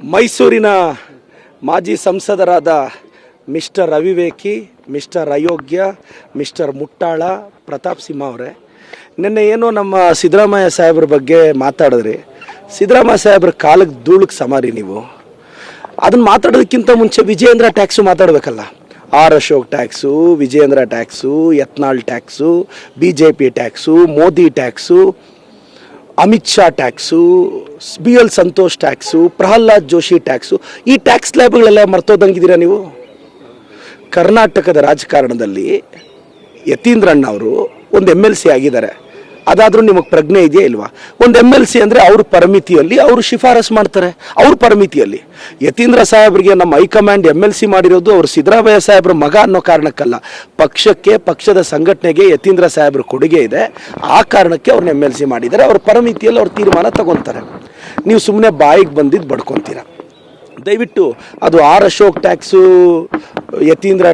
ಮೈಸೂರಿನ ಮಾಜಿ ಸಂಸದರಾದ ಮಿಸ್ಟರ್ ಅವಿವೇಕಿ, ಮಿಸ್ಟರ್ ಅಯೋಗ್ಯ, ಮಿಸ್ಟರ್ ಮುಟ್ಟಾಳ ಪ್ರತಾಪ್ ಸಿಂಹ ಅವರೇ, ನಿನ್ನೆ ಏನೋ ನಮ್ಮ ಸಿದ್ದರಾಮಯ್ಯ ಸಾಹೇಬ್ರ ಬಗ್ಗೆ ಮಾತಾಡಿದ್ರಿ. ಸಿದ್ದರಾಮಯ್ಯ ಸಾಹೇಬ್ರ ಕಾಲಕ್ಕೆ ಧೂಳಕ್ಕೆ ಸಮಾರಿ ನೀವು. ಅದನ್ನು ಮಾತಾಡೋದಕ್ಕಿಂತ ಮುಂಚೆ ವಿಜಯೇಂದ್ರ ಟ್ಯಾಕ್ಸು ಮಾತಾಡಬೇಕಲ್ಲ. R Ashok tax, Vijayendra tax, Yatnal tax, BJP tax, Modi tax, Amit Shah tax, BL Santosh tax, Pralhad Joshi tax. ಈ ಟ್ಯಾಕ್ಸ್ ಲ್ಯಾಬ್ಗಳೆಲ್ಲ ಮರ್ತೋದಂಗಿದ್ದೀರಾ ನೀವು. ಕರ್ನಾಟಕದ ರಾಜಕಾರಣದಲ್ಲಿ ಯತೀಂದ್ರಣ್ಣ ಅವರು ಒಂದು MLC ಆಗಿದ್ದಾರೆ. ಅದಾದರೂ ನಿಮಗೆ ಪ್ರಜ್ಞೆ ಇದೆಯಾ ಇಲ್ವಾ? ಒಂದು MLC ಅಂದರೆ ಅವ್ರ ಪರಿಮಿತಿಯಲ್ಲಿ ಅವರು ಶಿಫಾರಸು ಮಾಡ್ತಾರೆ, ಅವ್ರ ಪರಿಮಿತಿಯಲ್ಲಿ. ಯತೀಂದ್ರ ಸಾಹೇಬ್ರಿಗೆ ನಮ್ಮ ಹೈಕಮಾಂಡ್ MLC ಮಾಡಿರೋದು ಅವರು ಸಿದ್ದರಾಮಯ್ಯ ಸಾಹೇಬ್ರ ಮಗ ಅನ್ನೋ ಕಾರಣಕ್ಕಲ್ಲ, ಪಕ್ಷಕ್ಕೆ, ಪಕ್ಷದ ಸಂಘಟನೆಗೆ ಯತೀಂದ್ರ ಸಾಹೇಬ್ರ ಕೊಡುಗೆ ಇದೆ. ಆ ಕಾರಣಕ್ಕೆ ಅವ್ರನ್ನ MLC ಮಾಡಿದ್ದಾರೆ. ಅವ್ರ ಪರಿಮಿತಿಯಲ್ಲಿ ಅವ್ರ ತೀರ್ಮಾನ ತಗೊತಾರೆ. ನೀವು ಸುಮ್ಮನೆ ಬಾಯಿಗೆ ಬಂದಿದ್ದು ಬಡ್ಕೊತೀರ. ದಯವಿಟ್ಟು ಅದು ಆರ್ ಅಶೋಕ್ ಟ್ಯಾಕ್ಸು, ಯತೀಂದ್ರ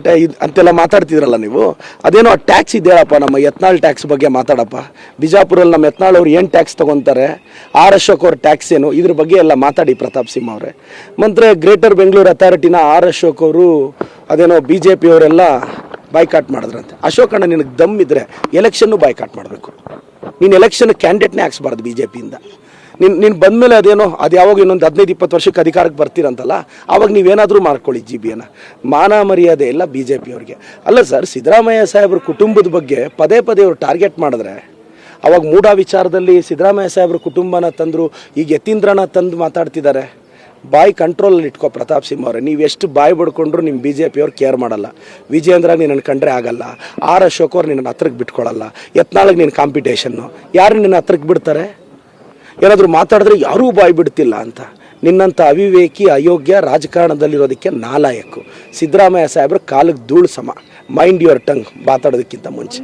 ಅಂತೆಲ್ಲ ಮಾತಾಡ್ತಿದ್ರಲ್ಲ ನೀವು, ಅದೇನೋ ಆ ಟ್ಯಾಕ್ಸ್ ಇದೆಯಲ್ಲಪ್ಪ. ನಮ್ಮ ಯತ್ನಾಳ್ ಟ್ಯಾಕ್ಸ್ ಬಗ್ಗೆ ಮಾತಾಡಪ್ಪ. ಬಿಜಾಪುರಲ್ಲಿ ನಮ್ಮ ಯತ್ನಾಳ್ ಅವ್ರು ಏನು ಟ್ಯಾಕ್ಸ್ ತೊಗೊತಾರೆ, ಆರ್ ಅಶೋಕ್ ಅವ್ರ ಟ್ಯಾಕ್ಸ್ ಏನು, ಇದ್ರ ಬಗ್ಗೆ ಎಲ್ಲ ಮಾತಾಡಿ ಪ್ರತಾಪ್ ಸಿಂಹ ಅವರೇ. ಮಂತ್ರಿ ಗ್ರೇಟರ್ ಬೆಂಗಳೂರು ಅಥಾರಿಟಿನ ಆರ್ ಅಶೋಕ್ ಅವರು ಅದೇನೋ BJP ಅವರೆಲ್ಲ ಬಾಯ್ಕಾಟ್ ಮಾಡಿದ್ರಂತೆ. ಅಶೋಕ್ ಅಣ್ಣ, ನಿನಗೆ ದಮ್ ಇದ್ದರೆ ಎಲೆಕ್ಷನ್ನು ಬಾಯ್ಕಾಟ್ ಮಾಡಬೇಕು. ನೀನು ಎಲೆಕ್ಷನ್ ಕ್ಯಾಂಡಿಡೇಟ್ನೇ ಹಾಕ್ಸ್ಬಾರ್ದು BJPಯಿಂದ. ನೀನು ಬಂದಮೇಲೆ ಅದೇನೋ ಅದು ಯಾವಾಗ ಇನ್ನೊಂದು 15-20 ವರ್ಷಕ್ಕೆ ಅಧಿಕಾರಕ್ಕೆ ಬರ್ತೀರಂತಲ್ಲ, ಆವಾಗ ನೀವೇನಾದರೂ ಮಾಡ್ಕೊಳ್ಳಿ GBಯನ್ನು. ಮಾನ ಮರ್ಯಾದೆ ಇಲ್ಲ BJP ಅವ್ರಿಗೆ. ಅಲ್ಲ ಸರ್, ಸಿದ್ದರಾಮಯ್ಯ ಸಾಹೇಬ್ರ ಕುಟುಂಬದ ಬಗ್ಗೆ ಪದೇ ಪದೇ ಅವರು ಟಾರ್ಗೆಟ್ ಮಾಡಿದ್ರೆ, ಅವಾಗ ಮೂಢ ವಿಚಾರದಲ್ಲಿ ಸಿದ್ದರಾಮಯ್ಯ ಸಾಹೇಬ್ರ ಕುಟುಂಬನ ತಂದರು, ಈಗ ಯತೀಂದ್ರನ ತಂದು ಮಾತಾಡ್ತಿದ್ದಾರೆ. ಬಾಯಿ ಕಂಟ್ರೋಲಲ್ಲಿ ಇಟ್ಕೋ ಪ್ರತಾಪ್ ಸಿಂಹ ಅವರೇ. ನೀವು ಎಷ್ಟು ಬಾಯಿ ಬಡ್ಕೊಂಡ್ರು ನಿಮ್ಮ BJP ಅವ್ರು ಕೇರ್ ಮಾಡಲ್ಲ. ವಿಜಯೇಂದ್ರ ನಿನ್ನ ಕಂಡ್ರೆ ಆಗಲ್ಲ. ಆರ್ ಅಶೋಕ್ ಅವ್ರು ನಿನ್ನ ಹತ್ರಕ್ಕೆ ಬಿಟ್ಕೊಳ್ಳಲ್ಲ. ಯತ್ನಾಳಿಗೆ ನಿನ್ನ ಕಾಂಪಿಟೇಷನ್ನು. ಯಾರು ನಿನ್ನ ಹತ್ರಕ್ಕೆ ಬಿಡ್ತಾರೆ? ಏನಾದರೂ ಮಾತಾಡಿದ್ರೆ ಯಾರೂ ಬಾಯಿ ಬಿಡ್ತಿಲ್ಲ ಅಂತ. ನಿನ್ನಂಥ ಅವಿವೇಕಿ, ಅಯೋಗ್ಯ ರಾಜಕಾರಣದಲ್ಲಿರೋದಕ್ಕೆ ನಾಲಾಯಕ್ಕು. ಸಿದ್ದರಾಮಯ್ಯ ಸಾಹೇಬ್ರ ಕಾಲಕ್ಕೆ ಧೂಳು ಸಮ. ಮೈಂಡ್ ಯುವರ್ ಟಂಗ್ ಮಾತಾಡೋದಕ್ಕಿಂತ ಮುಂಚೆ.